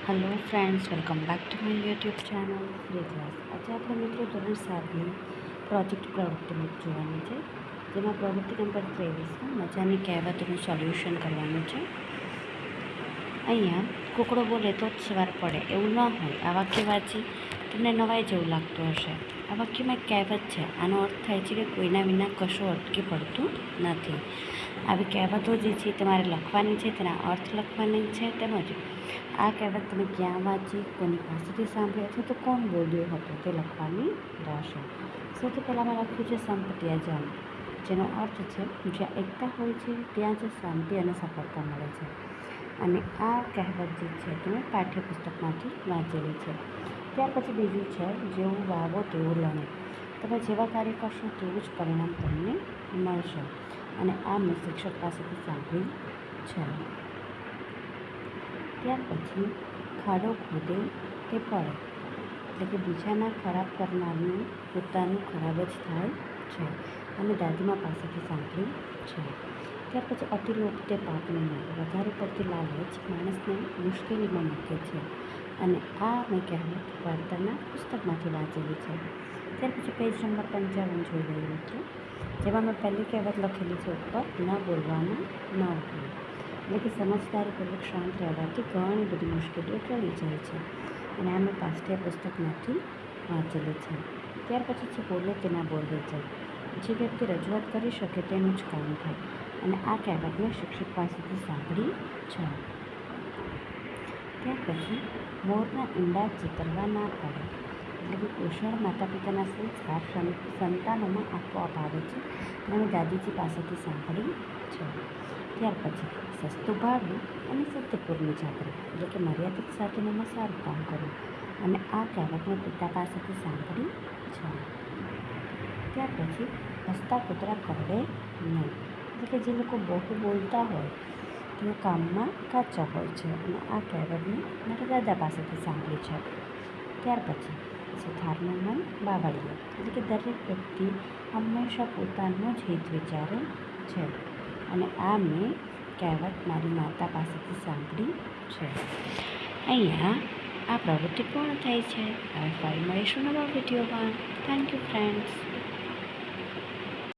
Hello friends, welcome back to my YouTube channel free class. આજે આપણે મિત્રો ધોરણ 7ની પ્રોજેક્ટ પ્રવૃત્તિ જોવાની છે, જેમાં પ્રવૃત્તિ નંબર 23 મજાની કહેવતોનું સોલ્યુશન કરવાનું છે. અહીંયા કૂકડો બોલે તો જ સવાર પડે એવું ન હોય. આ વાક્ય વાંચી તમને નવાઈ જેવું લાગતું હશે. આ વાક્યમાં એક કહેવત છે. આનો અર્થ થાય છે કે કોઈના વિના કશું અટકી પડતું નથી. આવી કહેવતો જે છે તમારે લખવાની છે, તેના અર્થ લખવાની છે, તેમજ આ કહેવત તમે ક્યાં વાંચી, કોની પાસેથી સાંભળી અથવા તો કોણ બોલ્યો હતો તે લખવાની રહેશે. સૌથી પહેલાં મેં લખ્યું છે સંપત્તિયા જન, જેનો અર્થ છે જ્યાં એકતા હોય છે ત્યાં જ શાંતિ અને સફળતા મળે છે. અને આ કહેવત જે છે તમે પાઠ્યપુસ્તકમાંથી વાંચેલી છે. ત્યાર પછી બીજું છે જેવું વાવો તેવું લણો. તમે જેવા કાર્ય કરશો તેવું જ પરિણામ તમને મળશે. અને આ મેં શિક્ષક પાસેથી સાંભળ્યું છે. ત્યાર પછી ખાડો ખોદે તે પડે, એટલે કે બીજાના ખરાબ કરનારનું પોતાનું ખરાબ જ થાય છે. અને દાદીમા પાસેથી સાંભળ્યું છે. ત્યાર પછી અતિલોભ તે પાપનું મૂળ. વધારે પડતી લાલચ માણસને મુશ્કેલીમાં મૂકે છે. અને આ મેં કહેવત વાર્તાના પુસ્તકમાંથી વાંચેલી છે. ત્યાર પછી પેજ નંબર 55 જોઈ રહ્યું હતું, જેમાં મેં પહેલી કહેવત લખેલી છે ઉપર, ન બોલવાનું ન ઉઠવું. એટલે કે સમજદારીપૂર્વક શાંત રહેવાથી ઘણી બધી મુશ્કેલીઓ ટળી જાય છે. અને આ મેં પાઠ્યપુસ્તકમાંથી વાંચેલી છે. ત્યાર પછી છે બોલે તેના બોલ વેચાય. જે વ્યક્તિ રજૂઆત કરી શકે તેનું જ કામ થાય. અને આ કહેવત મેં શિક્ષક પાસેથી સાંભળી છે. ત્યાર પછી મોરના ઈંડા ચિતરવા ના પડે. એટલે કે કુશળ માતા પિતાના સંસ્કાર સંતાનોમાં આપોઆપ આવે છે. અને દાદીજી પાસેથી સાંભળી છે. ત્યાર પછી સસ્તું ભાડું અને સત્યપૂર્ણ જાગૃતિ. એટલે કે મર્યાદિત સાધનોમાં સારું કામ કરવું. અને આ કહેવત મેં પિતા પાસેથી સાંભળી છે. ત્યાર પછી હસતા કૂતરા કરડે નહીં. એટલે કે જે લોકો બહુ બોલતા હોય તેઓ કામમાં કાચા હોય છે. અને આ કહેવત મેં મારા દાદા પાસેથી સાંભળી છે. ત્યાર પછી સુથારનું મન બાવળિયું. એટલે કે દરેક વ્યક્તિ હંમેશા પોતાનું જ હિત વિચારે છે. અને આ મેં કહેવત મારી માતા પાસેથી સાંભળી છે. અહીંયા આ પ્રવૃત્તિ પૂર્ણ થાય છે. હવે ફરી મળીશું નવા વિડીયોમાં. Thank you friends.